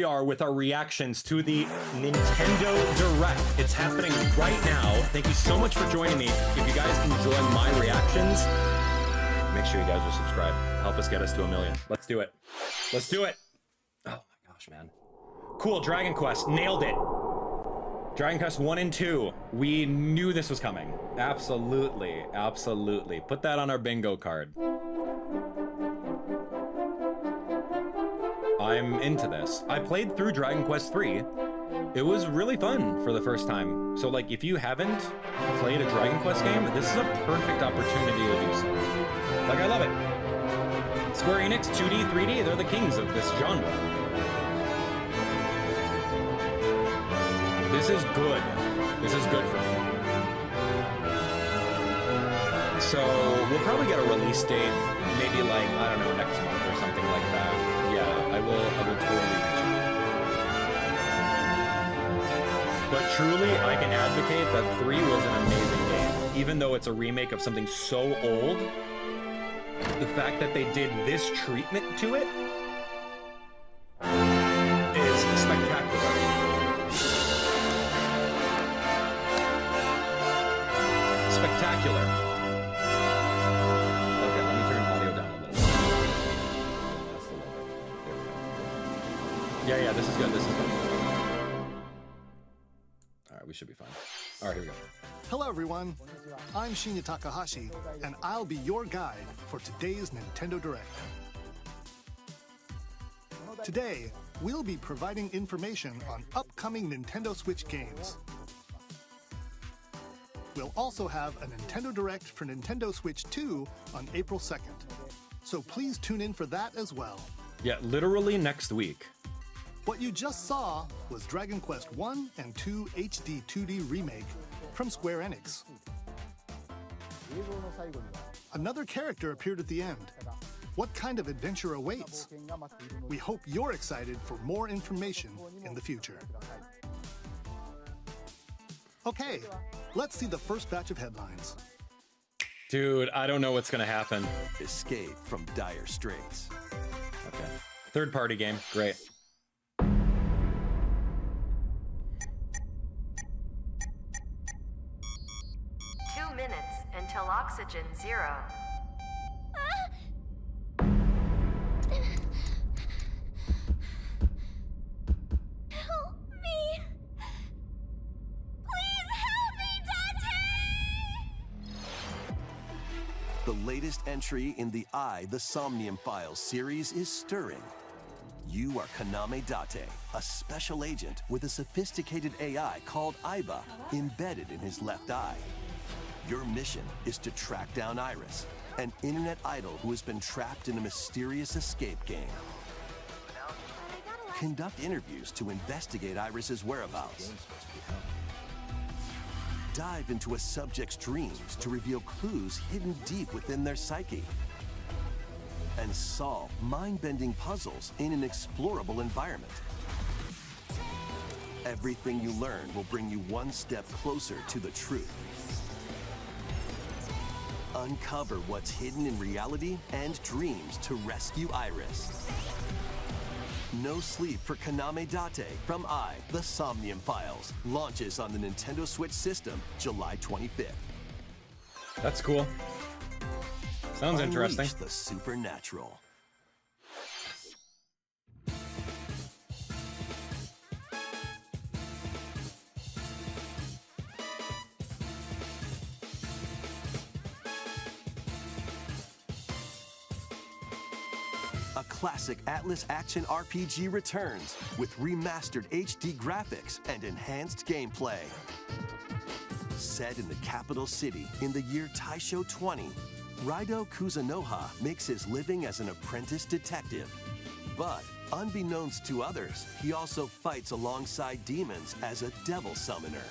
We are with our reactions to the Nintendo Direct. It's happening right now. Thank you so much for joining me. If you guys enjoy my reactions, make sure you guys are subscribed. Help us get us to 1 million. Let's do it. Let's do it. Oh my gosh, man. Cool, Dragon Quest, nailed it. Dragon Quest 1 and 2. We knew this was coming. Absolutely, absolutely. Put that on our bingo card. I'm into this. I played through Dragon Quest 3. It was really fun for the first time. So like, if you haven't played a Dragon Quest game, this is a perfect opportunity to do so. Like, I love it. Square Enix, 2D, 3D, they're the kings of this genre. This is good. This is good for me. So we'll probably get a release date, maybe like, I don't know, next month or something like that. Yeah, I will totally reach out. But truly, I can advocate that 3 was an amazing game. Even though it's a remake of something so old, the fact that they did this treatment to it is spectacular. Spectacular. Yeah, this is good, this is good. Alright, we should be fine. Alright, here we go. Hello everyone, I'm Shinya Takahashi, and I'll be your guide for today's Nintendo Direct. Today, we'll be providing information on upcoming Nintendo Switch games. We'll also have a Nintendo Direct for Nintendo Switch 2 on April 2nd, so please tune in for that as well. Yeah, literally next week. What you just saw was Dragon Quest 1 and 2 HD 2D Remake from Square Enix. Another character appeared at the end. What kind of adventure awaits? We hope you're excited for more information in the future. Okay, let's see the first batch of headlines. Dude, I don't know what's gonna happen. Escape from dire straits. Okay. Third-party game, great. 2 minutes until oxygen 0. Help me! Please help me, Dante! The latest entry in the The SOMNIUM Files series is stirring. You are Kaname Date, a special agent with a sophisticated AI called Aiba embedded in his left eye. Your mission is to track down Iris, an internet idol who has been trapped in a mysterious escape game. Conduct interviews to investigate Iris's whereabouts. Dive into a subject's dreams to reveal clues hidden deep within their psyche. And solve mind-bending puzzles in an explorable environment. Everything you learn will bring you one step closer to the truth. Uncover what's hidden in reality and dreams to rescue Iris. No Sleep for Kaname Date from The SOMNIUM Files launches on the Nintendo Switch system July 25th. That's cool. Sounds interesting. Unleash the supernatural. A classic Atlas action RPG returns with remastered HD graphics and enhanced gameplay. Set in the capital city in the year Taisho 20, RAIDOU Kuzunoha makes his living as an apprentice detective. But unbeknownst to others, he also fights alongside demons as a devil summoner.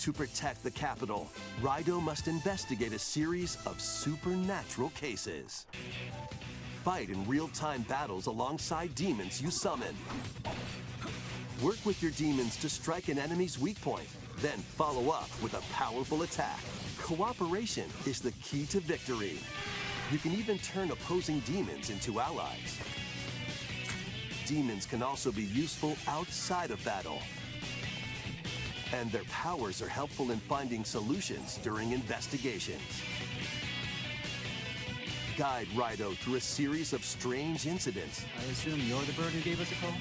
To protect the capital, RAIDOU must investigate a series of supernatural cases. Fight in real-time battles alongside demons you summon. Work with your demons to strike an enemy's weak point, then follow up with a powerful attack. Cooperation is the key to victory. You can even turn opposing demons into allies. demons can also be useful outside of battle. And their powers are helpful in finding solutions during investigations. Guide RAIDOU through a series of strange incidents. I assume you're the bird who gave us a call?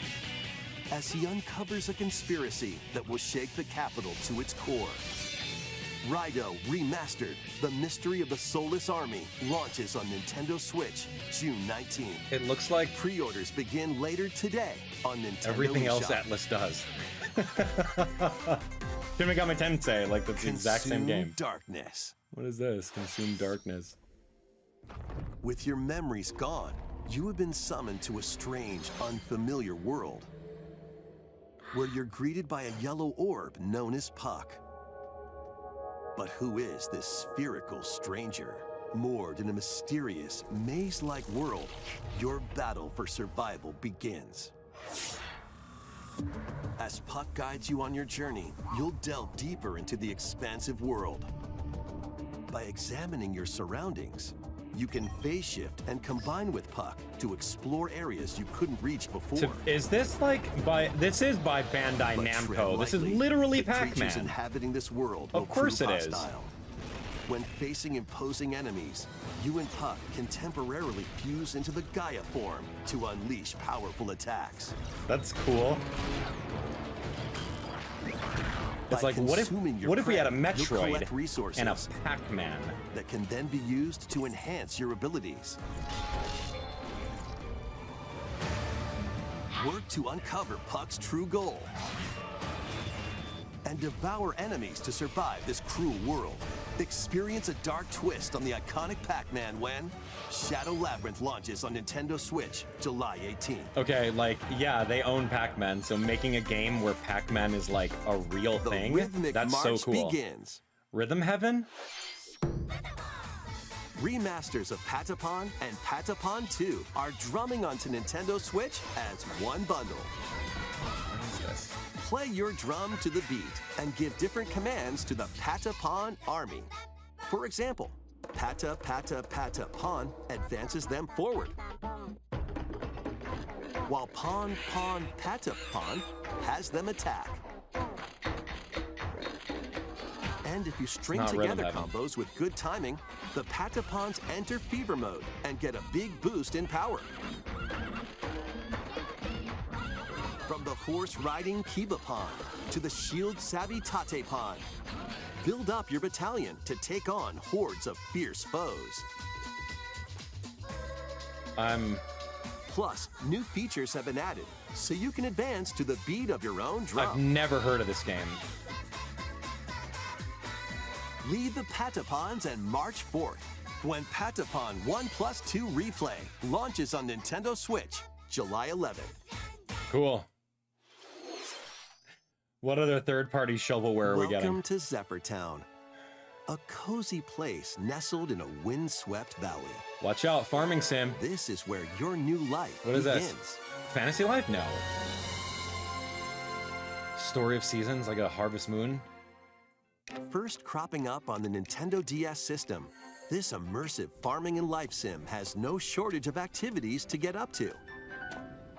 As he uncovers a conspiracy that will shake the capital to its core. RAIDOU Remastered, The Mystery of the Soulless Army, launches on Nintendo Switch June 19th. It looks like Pre-orders begin later today on Nintendo everything else eShop. Atlas does. Shin Megami Tensei, like that's the exact same game. Darkness. What is this? Consume darkness. With your memories gone, you have been summoned to a strange, unfamiliar world, where you're greeted by a yellow orb known as Puck. But who is this spherical stranger? Moored in a mysterious, maze-like world, your battle for survival begins. As Puck guides you on your journey, you'll delve deeper into the expansive world. By examining your surroundings, you can phase shift and combine with Puck to explore areas you couldn't reach before. So is this like by? This is by Bandai But Namco. tread This is lightly. literally The creatures Pac-Man. inhabiting this world Of will course prove it is. hostile. When facing imposing enemies, you and Puck can temporarily fuse into the Gaia form to unleash powerful attacks. That's cool. It's By like consuming your what if we had a prey, you'll collect Metroid resources and a Pac-Man? that can then be used to enhance your abilities. Work to uncover Puck's true goal. And devour enemies to survive this cruel world. Experience a dark twist on the iconic Pac-Man when Shadow Labyrinth launches on Nintendo Switch July 18th. Okay, like, yeah, they own Pac-Man, so making a game where Pac-Man is like a real The thing, rhythmic that's march so cool. begins. Rhythm Heaven? Remasters of Patapon and Patapon 2 are drumming onto Nintendo Switch as one bundle. What is this? Play your drum to the beat and give different commands to the Patapon army. For example, Pata Pata Pata Pon advances them forward, while Pon Pon Patapon has them attack. And if you string not Rhythm together Heaven. combos with good timing, the Patapons enter fever mode and get a big boost in power. From the horse-riding Kiba-Pon to the shield-savvy Tate-Pon, build up your battalion to take on hordes of fierce foes. Plus, new features have been added, so you can advance to the beat of your own I've drum. never heard of this game. Lead the Patapons and march forth when Patapon 1+2 Replay launches on Nintendo Switch July 11th. Cool. What other third-party shovelware are we getting? Welcome to Zephyr Town, a cozy place nestled in a windswept valley. Watch out, farming sim. This is where your new life What is begins. this? Fantasy Life? No. Story of Seasons, like a Harvest Moon? First cropping up on the Nintendo DS system, this immersive farming and life sim has no shortage of activities to get up to.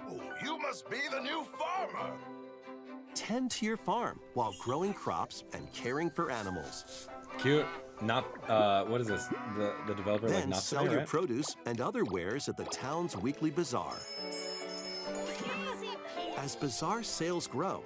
Oh, you must be the new farmer. Tend to your farm while growing crops and caring for animals. Cute. Not, what is this? The developer, like, Then not sell your produce and other wares at the town's weekly bazaar. As bazaar sales grow,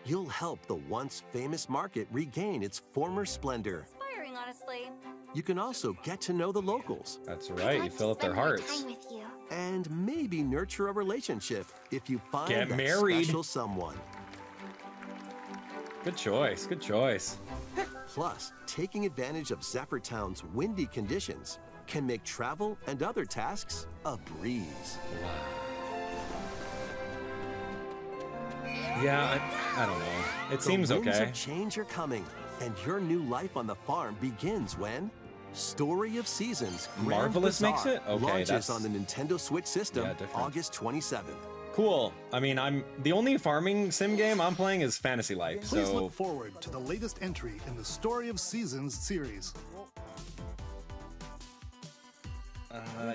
you'll help the once famous market regain its former splendor. Inspiring, honestly. You can also get to know the locals That's right, you fill up their hearts. With you. and maybe nurture a relationship if you find Get that married. special someone. Good choice, good choice. Plus, taking advantage of Zephyr Town's windy conditions can make travel and other tasks a breeze. Yeah, I don't know. It seems The winds okay. of change are coming, and your new life on the farm begins when Story of Seasons Grand Marvelous Bazaar makes it? Okay, launches that's- on the Nintendo Switch system Yeah, different. August 27th. Cool. I mean, the only farming sim game I'm playing is Fantasy Life, Please so look forward to the latest entry in the Story of Seasons series.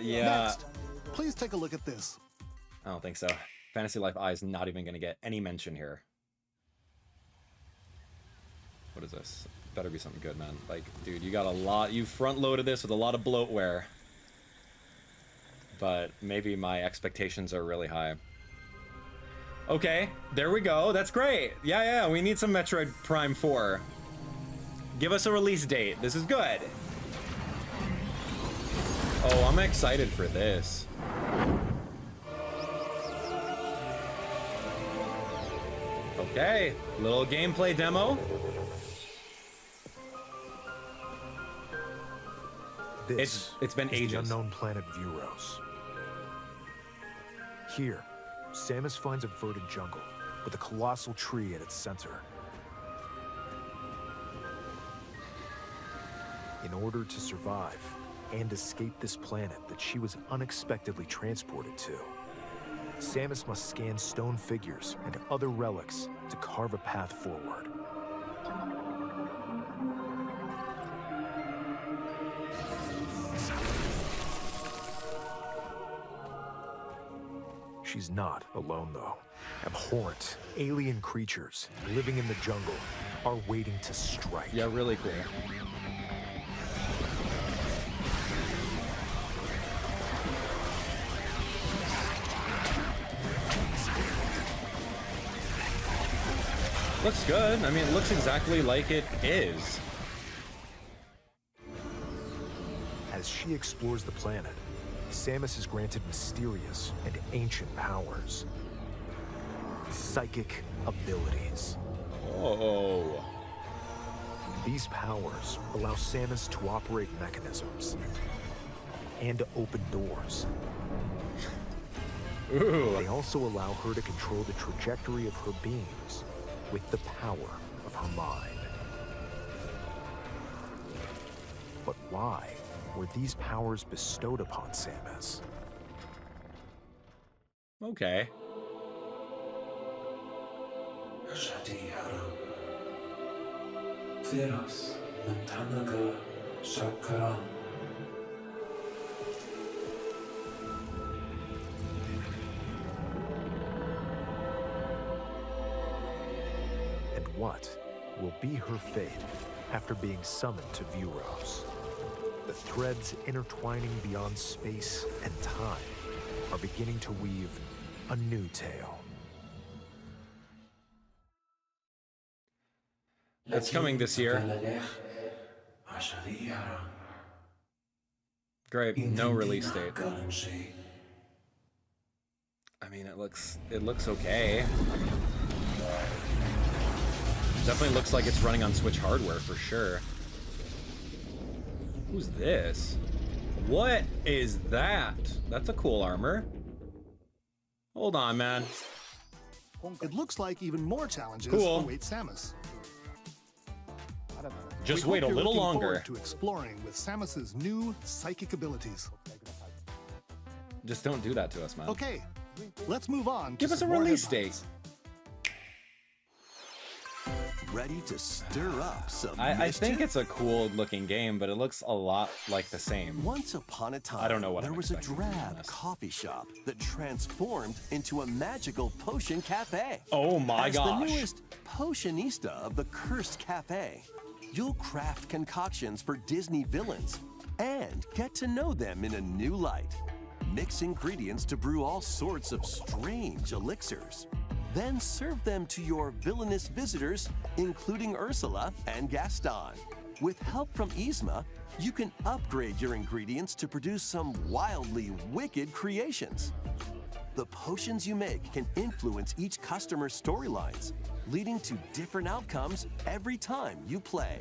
yeah. Next, please take a look at this. I don't think so. Fantasy Life I is not even going to get any mention here. What is this? Better be something good, man. Like, dude, you got a lot. You front-loaded this with a lot of bloatware. But maybe my expectations are really high. Okay, there we go. That's great. Yeah, we need some Metroid Prime 4. Give us a release date. This is good. Oh, I'm excited for this. Okay, little gameplay demo. This it's been is ages. the unknown planet Vuros. Here, Samus finds a verdant jungle with a colossal tree at its center. In order to survive and escape this planet that she was unexpectedly transported to, Samus must scan stone figures and other relics to carve a path forward. She's not alone, though. Abhorrent, alien creatures living in the jungle are waiting to strike. Yeah, really cool. Looks good. I mean, it looks exactly like it is. As she explores the planet, Samus is granted mysterious and ancient powers. Psychic abilities. Oh. These powers allow Samus to operate mechanisms and to open doors. Ooh. They also allow her to control the trajectory of her beams with the power of her mind. But why were these powers bestowed upon Samus? Okay. And what will be her fate after being summoned to Vuros? The threads intertwining beyond space and time are beginning to weave a new tale. It's coming this year. Great, no release date. I mean, it looks okay. Definitely looks like it's running on Switch hardware for sure. Who's this? What is that? That's a cool armor. Hold on, man. It looks like even more challenges Cool. await Samus. Just We wait a hope you're little looking longer. forward to exploring with Samus's new psychic abilities. Just don't do that to us, man. Okay, let's move on. Give to us a some more release headlines. date. Ready to stir up some I think mischief? it's a cool looking game, but it looks a lot like the same. Once upon a time, I don't know what there I'm was a expecting, to be drab honest. coffee shop that transformed into a magical potion cafe. Oh my As gosh. the newest potionista of the cursed cafe, you'll craft concoctions for Disney villains and get to know them in a new light. Mix ingredients to brew all sorts of strange elixirs. Then serve them to your villainous visitors, including Ursula and Gaston. With help from Yzma, you can upgrade your ingredients to produce some wildly wicked creations. The potions you make can influence each customer's storylines, leading to different outcomes every time you play.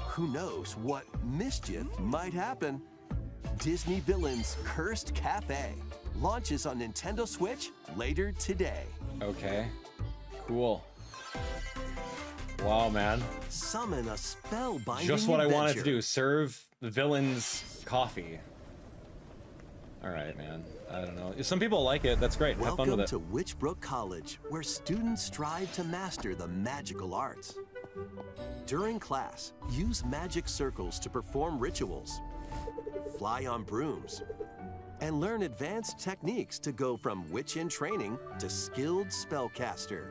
Who knows what mischief might happen? Disney Villains Cursed Cafe launches on Nintendo Switch later today. Okay. Cool. Wow, man. Summon a spellbinding Just what I wanted to adventure. do. Serve the villains coffee. All right, man. I don't know. If some people like it, that's great. Have fun Welcome with it. to Witchbrook College, where students strive to master the magical arts. During class, use magic circles to perform rituals, fly on brooms, and learn advanced techniques to go from witch in training to skilled spellcaster.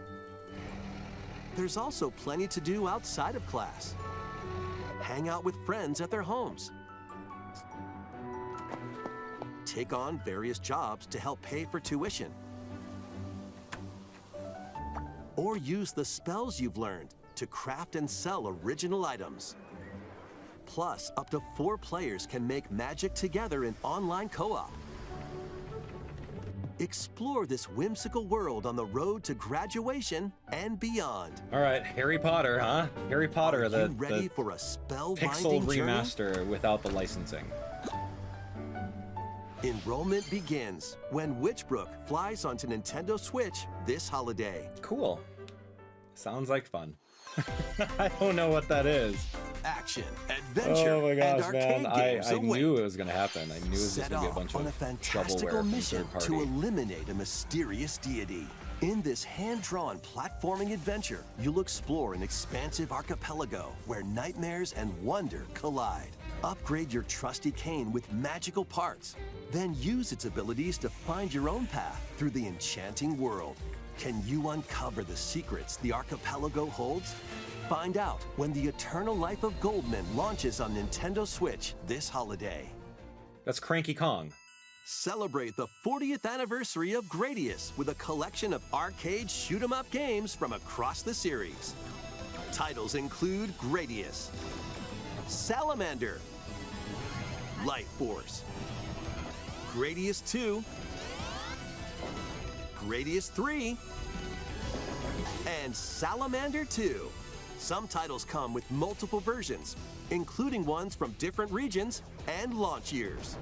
There's also plenty to do outside of class. Hang out with friends at their homes. Take on various jobs to help pay for tuition. Or use the spells you've learned to craft and sell original items. Plus, up to 4 players can make magic together in online co-op. Explore this whimsical world on the road to graduation and beyond. All right, Harry Potter, huh? Harry Potter, Are you ready for a spellbinding pixel journey? remaster without the licensing. Enrollment begins when Witchbrook flies onto Nintendo Switch this holiday. Cool. Sounds like fun. I don't know what that is. Action, adventure, Oh my gosh, and arcade man. games I await. knew it was going to happen. I knew it was just Set going to be a off bunch on a of fantastical shovelware from mission third party. to eliminate a mysterious deity. In this hand-drawn platforming adventure, you'll explore an expansive archipelago where nightmares and wonder collide. Upgrade your trusty cane with magical parts, then use its abilities to find your own path through the enchanting world. Can you uncover the secrets the archipelago holds? Find out when the Eternal Life of Goldman launches on Nintendo Switch this holiday. That's Cranky Kong. Celebrate the 40th anniversary of Gradius with a collection of arcade shoot-'em-up games from across the series. Titles include Gradius, Salamander, Life Force, Gradius 2, Gradius 3, and Salamander 2. Some titles come with multiple versions, including ones from different regions and launch years.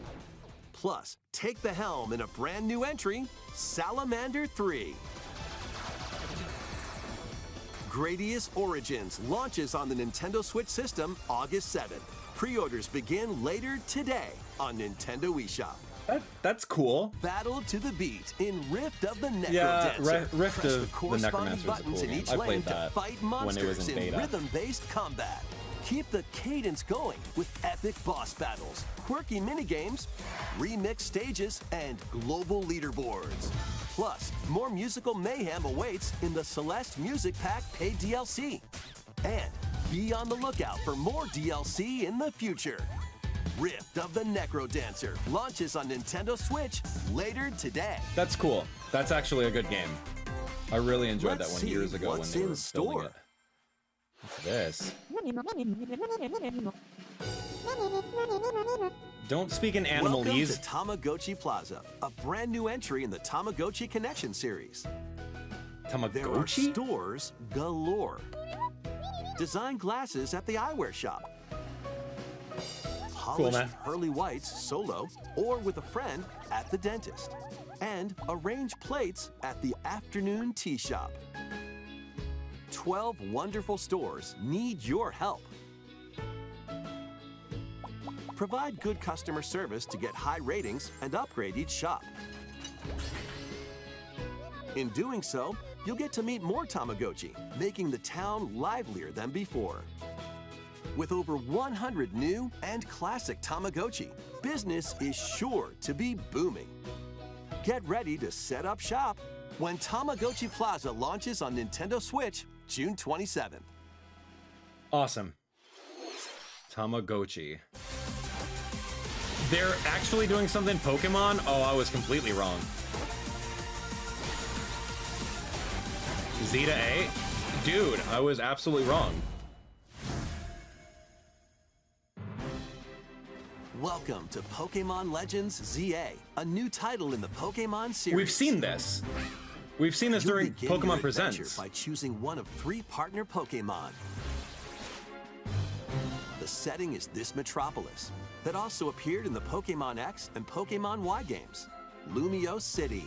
Plus, take the helm in a brand new entry, Salamander 3. Gradius Origins launches on the Nintendo Switch system August 7th. Pre-orders begin later today on Nintendo eShop. That's cool. Battle to the beat in Rift of the NecroDancer. Yeah, Rift Press of the the corresponding Necromancer was a buttons cool in game. each I lane played to that fight when it monsters was in in beta. rhythm-based combat. Keep the cadence going with epic boss battles, quirky minigames, remixed stages, and global leaderboards. Plus, more musical mayhem awaits in the Celeste Music Pack paid DLC. And be on the lookout for more DLC in the future. Rift of the NecroDancer launches on Nintendo Switch later today. That's cool. That's actually a good game. I really enjoyed Let's that one see years ago when what's they in were store. building it. What's this? Don't speak in Welcome to Animalese. Tamagotchi Plaza, a brand new entry in the Tamagotchi Connection series. There are Tamagotchi? stores galore. Design glasses at the eyewear shop. Polished man. pearly whites solo or with a friend at the dentist. And arrange plates at the afternoon tea shop. 12 wonderful stores need your help. Provide good customer service to get high ratings and upgrade each shop. In doing so, you'll get to meet more Tamagotchi, making the town livelier than before. With over 100 new and classic Tamagotchi, business is sure to be booming. Get ready to set up shop when Tamagotchi Plaza launches on Nintendo Switch June 27th. Awesome. Tamagotchi. They're actually doing something Pokemon? Oh, I was completely wrong. Zeta A? Dude, I was absolutely wrong. Welcome to Pokemon Legends ZA, a new title in the Pokemon series. We've seen this. We've seen this You'll during begin your Pokemon adventure Presents. by choosing one of 3 partner Pokemon. The setting is this metropolis that also appeared in the Pokemon X and Pokemon Y games, Lumio City.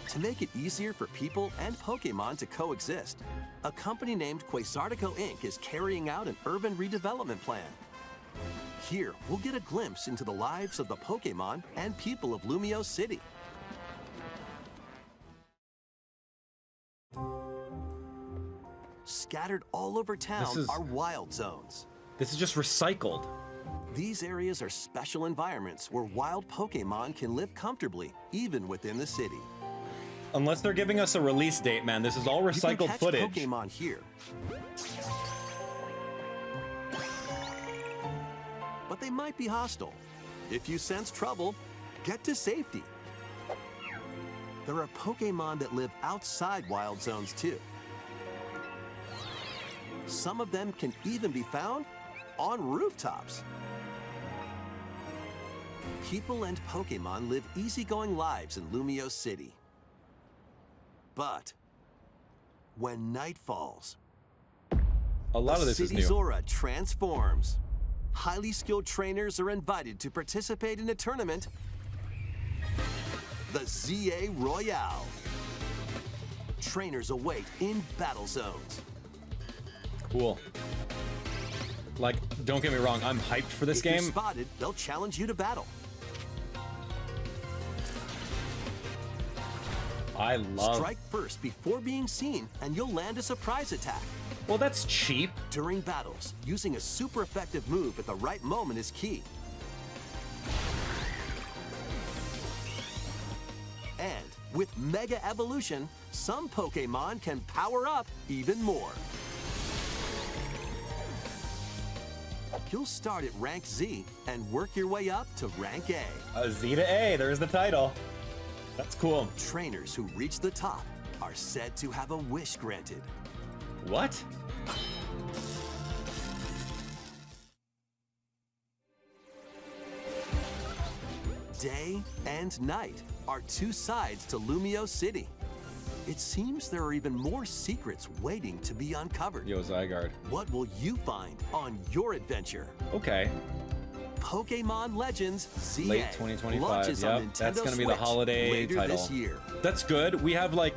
To make it easier for people and Pokemon to coexist, a company named Quasartico Inc. is carrying out an urban redevelopment plan. Here, we'll get a glimpse into the lives of the Pokemon and people of Lumio City. Scattered all over town This is- are wild zones. This is just recycled. These areas are special environments where wild Pokémon can live comfortably, even within the city. Unless they're giving us a release date, man. This is all You can recycled catch footage. Pokémon here. But they might be hostile. If you sense trouble, get to safety. There are Pokémon that live outside wild zones too. Some of them can even be found on rooftops. People and Pokémon live easygoing lives in Lumio City. But when night falls, A lot of this the is city's new. aura transforms. Highly skilled trainers are invited to participate in a tournament, the ZA Royale. Trainers await in battle zones. Cool. Like, don't get me wrong, I'm hyped for this If you're game. spotted, they'll challenge you to battle. I love... Strike first before being seen, and you'll land a surprise attack. Well, that's cheap. During battles, using a super effective move at the right moment is key. And with Mega Evolution, some Pokémon can power up even more. You'll start at rank Z and work your way up to rank A. A Z to A, there's the title. That's cool. Trainers who reach the top are said to have a wish granted. What? Day and night are two sides to Lumio City. It seems there are even more secrets waiting to be uncovered. Yo, Zygarde. What will you find on your adventure? Okay. Pokemon Legends ZA Late 2025. launches on Yep. Nintendo That's gonna be the Switch holiday later title. this year. That's good. We have like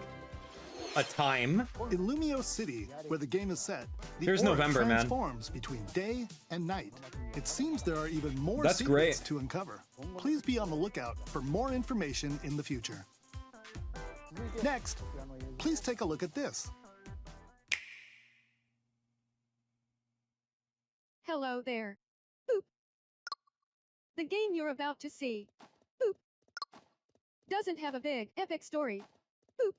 a time. In Lumio City, where the game is set, the Here's aura November, man. transforms between day and night. It seems there are even more That's secrets great. to uncover. Please be on the lookout for more information in the future. Next, please take a look at this. Hello there. Boop. The game you're about to see, boop, doesn't have a big, epic story. Boop.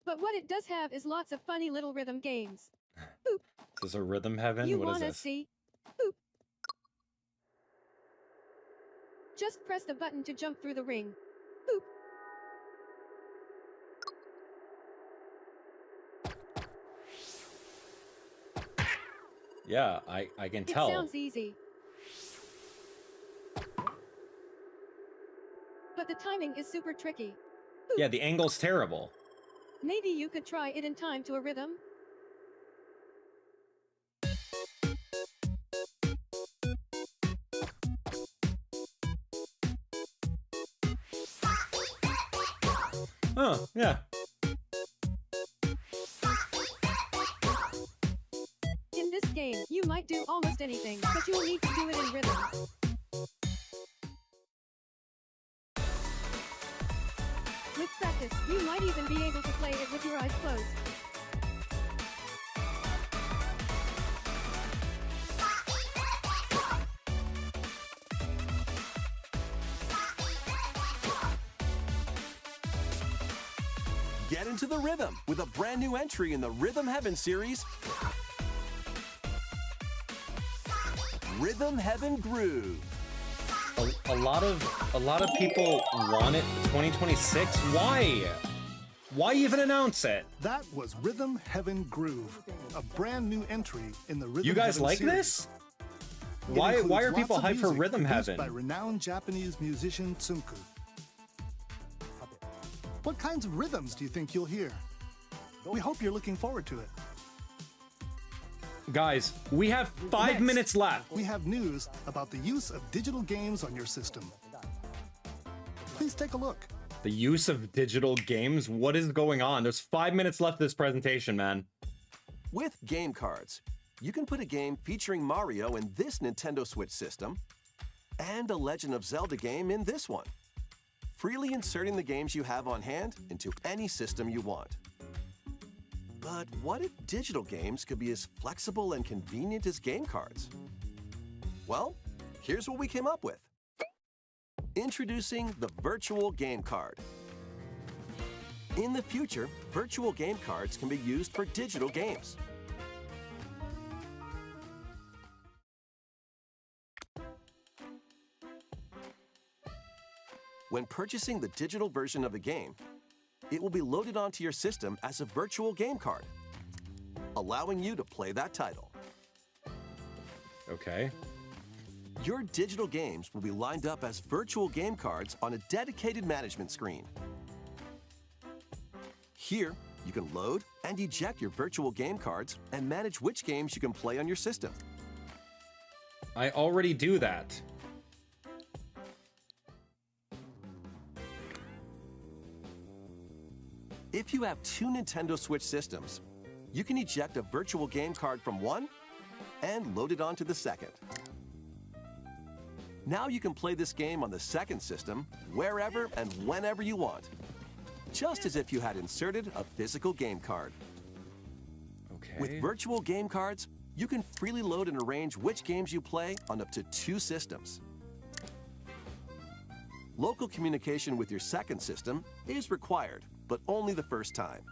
But what it does have is lots of funny little rhythm games. Boop. Is this a rhythm heaven? You What is wanna this? see? Boop. Just press the button to jump through the ring. Boop. Yeah, I can tell. It sounds easy. But the timing is super tricky. Yeah, the angle's terrible. Maybe you could try it in time to a rhythm? Oh, yeah. In this game, you might do almost anything, but you'll need to do it in rhythm. With practice, you might even be able to play it with your eyes closed. Get into the rhythm with a brand new entry in the Rhythm Heaven series, Rhythm Heaven Groove. A lot of people want it 2026. Why? Why even announce it? That was Rhythm Heaven Groove, a brand new entry in the Rhythm You guys Heaven like series. this? It Why includes are lots people of hyped for music Rhythm produced Heaven? by renowned Japanese musician Tsunku. What kinds of rhythms do you think you'll hear? We hope you're looking forward to it. Guys, we have 5 Next, minutes left. We have news about the use of digital games on your system. Please take a look. The use of digital games? What is going on? There's 5 minutes left of this presentation, man. With game cards, you can put a game featuring Mario in this Nintendo Switch system and a Legend of Zelda game in this one, freely inserting the games you have on hand into any system you want. But what if digital games could be as flexible and convenient as game cards? Well, here's what we came up with. Introducing the Virtual Game Card. In the future, virtual game cards can be used for digital games. When purchasing the digital version of a game, it will be loaded onto your system as a virtual game card, allowing you to play that title. Okay. Your digital games will be lined up as virtual game cards on a dedicated management screen. Here, you can load and eject your virtual game cards and manage which games you can play on your system. I already do that. If you have two Nintendo Switch systems, you can eject a virtual game card from one and load it onto the second. Now you can play this game on the second system wherever and whenever you want, just as if you had inserted a physical game card. Okay. With virtual game cards, you can freely load and arrange which games you play on up to two systems. Local communication with your second system is required, but only the first time.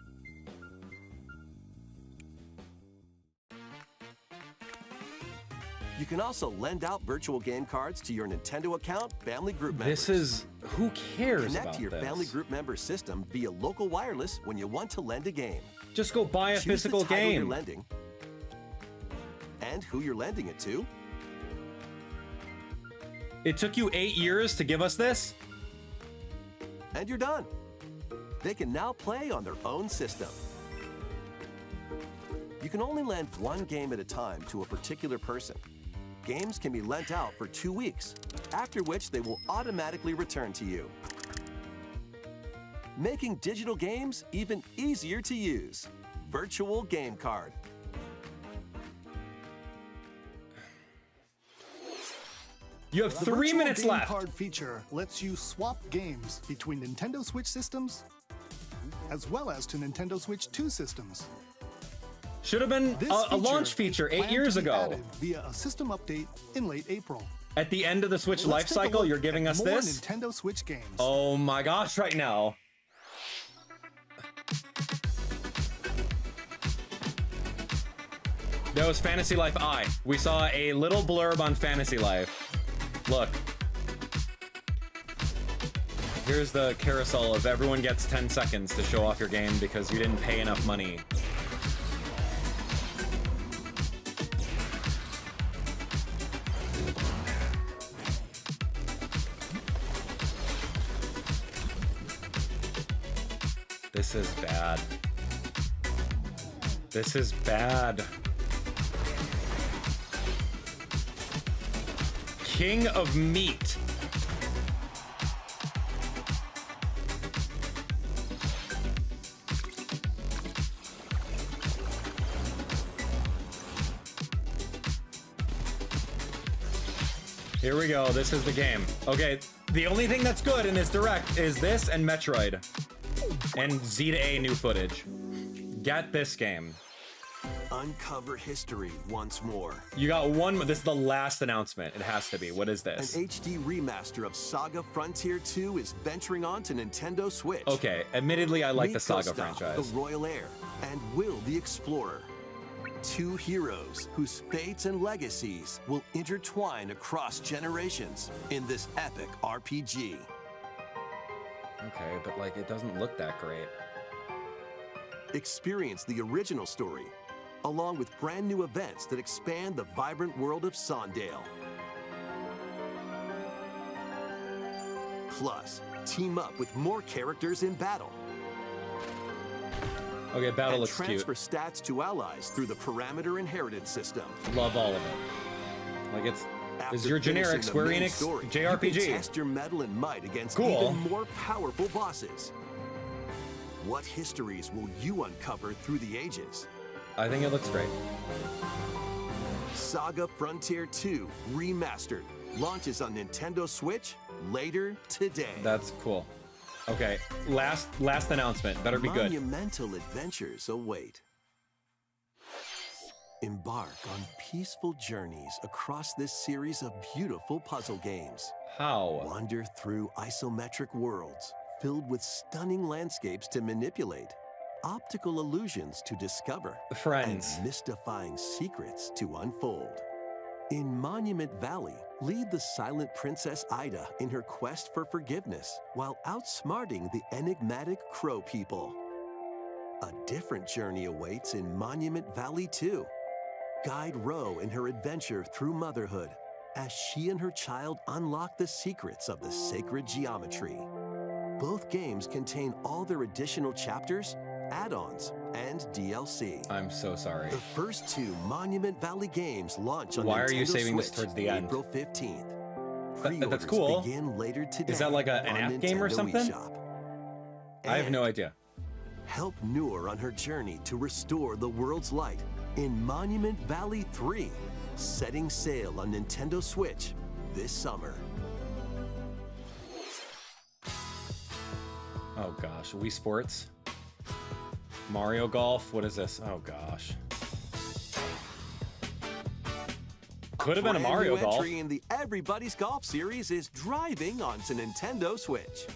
You can also lend out virtual game cards to your Nintendo account family group members. This is... who cares Connect about to your this? family group member system via local wireless when you want to lend a game. Just go buy a Choose physical the title you're game. lending and who you're lending it to. It took you 8 years to give us this? And you're done. They can now play on their own system. You can only lend one game at a time to a particular person. Games can be lent out for 2 weeks, after which they will automatically return to you. Making digital games even easier to use. Virtual Game Card. You have The 3 Virtual minutes Game left. Card feature lets you swap games between Nintendo Switch systems, as well as to Nintendo Switch 2 systems. Should have been This a launch feature is 8 planned years to be ago. added via a system update in late April. At the end of the Switch Let's life take a cycle, look you're giving at us more this? Nintendo Switch games. Oh my gosh, right now. That was Fantasy Life I. We saw a little blurb on Fantasy Life. Look. Here's the carousel of everyone gets 10 seconds to show off your game because you didn't pay enough money. This is bad. This is bad. King of Meat. Here we go. This is the game. Okay, the only thing that's good in this direct is this and Metroid. And Z to A new footage. Get this game. Uncover history once more. You got one. This is the last announcement. It has to be. What is An this? HD remaster of Saga Frontier 2 is venturing on to Nintendo Switch. Okay, admittedly, I like Meet the Saga Gustav, franchise. the Royal Heir, and Will the Explorer. Two heroes whose fates and legacies will intertwine across generations in this epic RPG. Okay, but like, it doesn't look that great. Experience the original story, along with brand new events that expand the vibrant world of Sondale. Plus, team up with more characters in battle. Okay, battle And looks cute. transfer stats to allies through the parameter inheritance system. Love all of it. Like, it's After your generic finishing the Square main Enix story, JRPG. You can test your mettle and might against Cool. even more powerful bosses. What histories will you uncover through the ages? I think it looks great. Saga Frontier 2 Remastered launches on Nintendo Switch later today. That's cool. Okay, last announcement. Better be good. Monumental adventures await. Embark on peaceful journeys across this series of beautiful puzzle games. How? Wander through isometric worlds filled with stunning landscapes to manipulate, optical illusions to discover, Friends. and mystifying secrets to unfold. In Monument Valley, lead the silent Princess Ida in her quest for forgiveness while outsmarting the enigmatic Crow people. A different journey awaits in Monument Valley 2. Guide Ro in her adventure through motherhood as she and her child unlock the secrets of the sacred geometry. Both games contain all their additional chapters, add-ons, and DLC. I'm so sorry. The first two Monument Valley games launch on Why Nintendo are you saving Switch this towards the end? April 15th. That's Pre-orders cool. begin later today. Is that like an on app game or Nintendo something? eShop. I have And no idea. help Noor on her journey to restore the world's light in Monument Valley 3, setting sail on Nintendo Switch this summer. Oh gosh, Wii Sports. Mario Golf, what is this? Oh gosh. Could have been a Brand Mario new Golf. entry in the Everybody's Golf series is driving onto Nintendo Switch.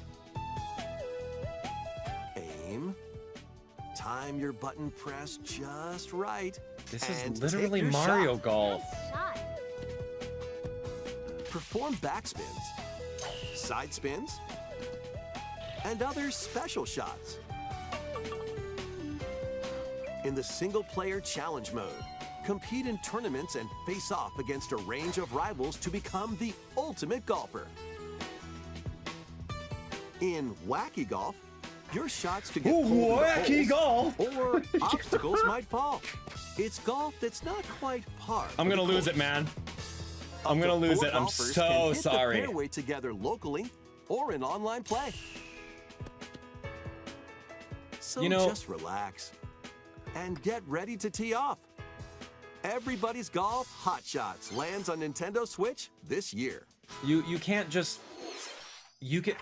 Aim. Time your button press just right. This and is take literally your Mario shot. Golf. Shot. Perform backspins, side spins, and other special shots. In the single-player challenge mode, compete in tournaments and face off against a range of rivals to become the ultimate golfer. In Wacky Golf, your shots could get pulled into Wacky holes, Golf! or obstacles might fall. It's golf that's not quite par. I'm for gonna the lose it, course. man. Up I'm to gonna lose 4 it. I'm golfers so can hit sorry. the fairway together locally or in online play. So You know- just relax and get ready to tee off. Everybody's Golf Hot Shots lands on Nintendo Switch this year. You can't just... You can...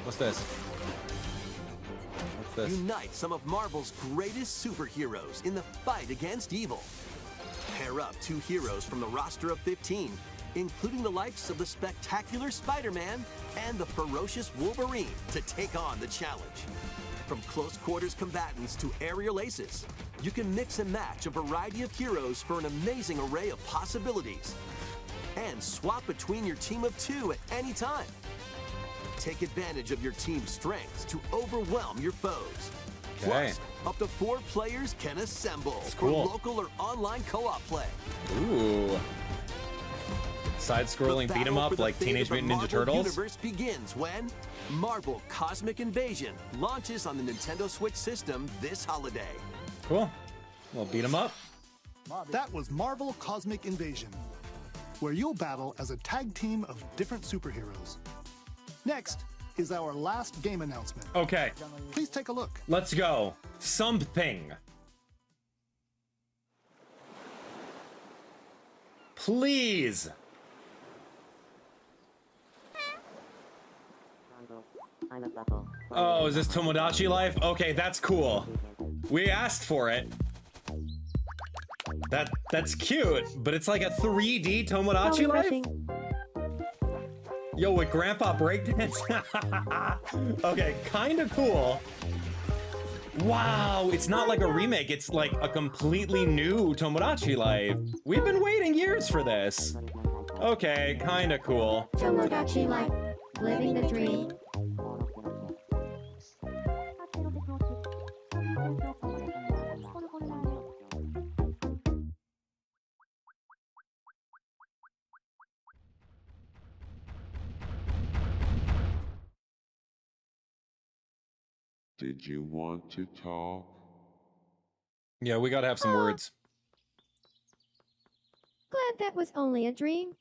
What's this? What's this? Unite some of Marvel's greatest superheroes in the fight against evil. Pair up 2 heroes from the roster of 15, including the likes of the spectacular Spider-Man and the ferocious Wolverine, to take on the challenge. From close quarters combatants to aerial aces, you can mix and match a variety of heroes for an amazing array of possibilities. And swap between your team of 2 at any time. Take advantage of your team's strengths to overwhelm your foes. Okay. Plus, up to 4 players can assemble cool. for local or online co-op play. Ooh. Side-scrolling The beat 'em battle up for the like fate Teenage of the Mutant Ninja Marvel Turtles. Universe begins when Marvel Cosmic Invasion launches on the Nintendo Switch system this holiday. Cool. Well, beat 'em up. That was Marvel Cosmic Invasion, where you'll battle as a tag team of different superheroes. Next is our last game announcement. Okay, Please take a look. let's go. Something. Please. Oh, is this Tomodachi Life? Okay, that's cool. We asked for it. That's cute, but it's like a 3D Tomodachi Life? Yo, with Grandpa Breakdance? Okay, kinda cool. Wow, it's not like a remake, it's like a completely new Tomodachi Life. We've been waiting years for this. Okay, kinda cool. Tomodachi Life. Living the dream. Did you want to talk? Yeah, we gotta have some words. Glad that was only a dream.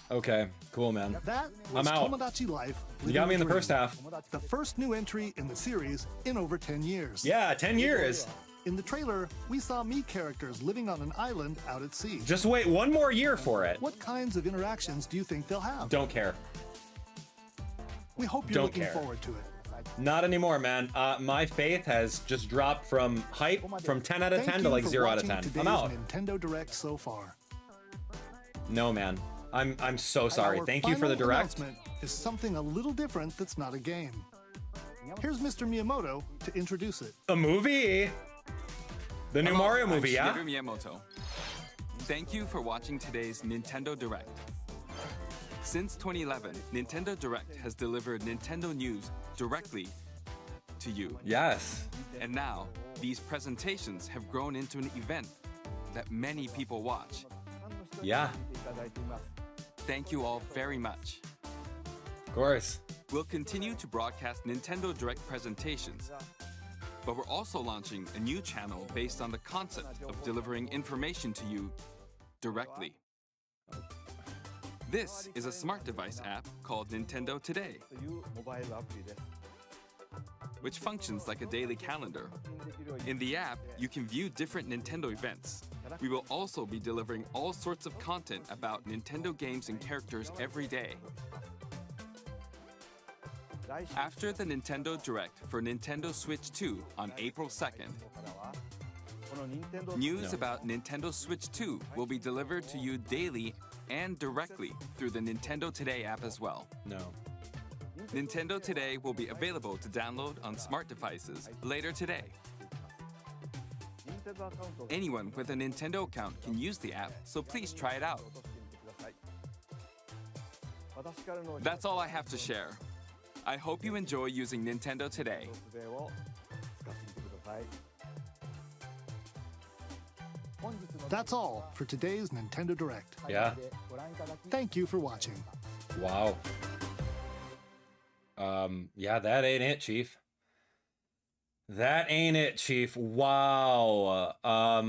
Okay, cool, man. That was I'm out. Tomodachi Life. You got me in the Living first half. The first new entry in the series in over 10 years. Yeah, 10 years. In the trailer, we saw Mii characters living on an island out at sea. Just wait one more year for it. What kinds of interactions do you think they'll have? Don't care. We hope you're Don't looking care. forward to it. Not anymore, man. My faith has just dropped from hype from 10 out of 10 to like 0 out of 10. I'm out. Nintendo Direct so far. No, man. I'm so sorry. Our Thank you for the final direct. announcement is something a little different that's not a game. Here's Mr. Miyamoto to introduce it. A movie? The new Mario movie, yeah? I'm Shigeru Miyamoto. Thank you for watching today's Nintendo Direct. Since 2011, Nintendo Direct has delivered Nintendo news directly to you. Yes. And now, these presentations have grown into an event that many people watch. Yeah. Thank you all very much. Of course. We'll continue to broadcast Nintendo Direct presentations, but we're also launching a new channel based on the concept of delivering information to you directly. This is a smart device app called NintendoToday, which functions like a daily calendar. In the app, you can view different Nintendo events. We will also be delivering all sorts of content about Nintendo games and characters every day. After the Nintendo Direct for Nintendo Switch 2 on April 2nd, news about Nintendo Switch 2 will be delivered to you daily and directly through the Nintendo Today app as well. No. Nintendo Today will be available to download on smart devices later today. Anyone with a Nintendo account can use the app, so please try it out. That's all I have to share. I hope you enjoy using Nintendo Today. That's all for today's Nintendo Direct. Yeah. Thank you for watching. Wow. Yeah, that ain't it, Chief. That ain't it, Chief. Wow. I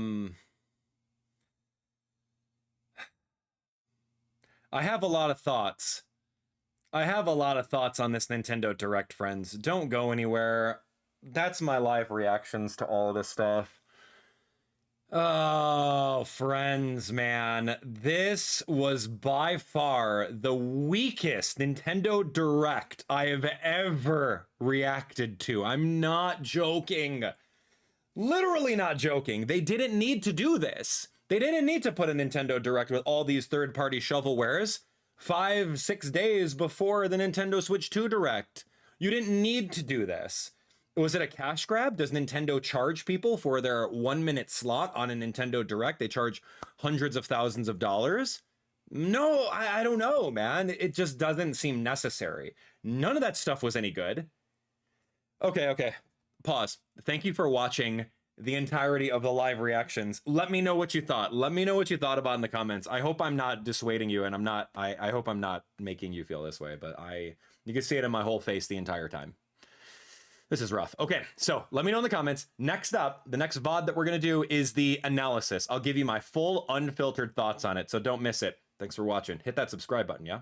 have a lot of thoughts. I have a lot of thoughts on this Nintendo Direct, friends. Don't go anywhere. That's my live reactions to all of this stuff. Oh, friends, man. This was by far the weakest Nintendo Direct I have ever reacted to. I'm not joking. Literally not joking. They didn't need to do this. They didn't need to put a Nintendo Direct with all these third-party shovelwares 5-6 days before the Nintendo Switch 2 Direct. You didn't need to do this. Was it a cash grab? Does Nintendo charge people for their 1-minute slot on a Nintendo Direct? They charge hundreds of thousands of dollars? No, I don't know, man. It just doesn't seem necessary. None of that stuff was any good. Okay. Pause. Thank you for watching the entirety of the live reactions. Let me know what you thought. Let me know what you thought about in the comments. I hope I'm not dissuading you, and I hope I'm not making you feel this way, but you can see it in my whole face the entire time. This is rough. Okay, so let me know in the comments. Next up, the next VOD that we're gonna do is the analysis. I'll give you my full unfiltered thoughts on it, so don't miss it. Thanks for watching. Hit that subscribe button, yeah?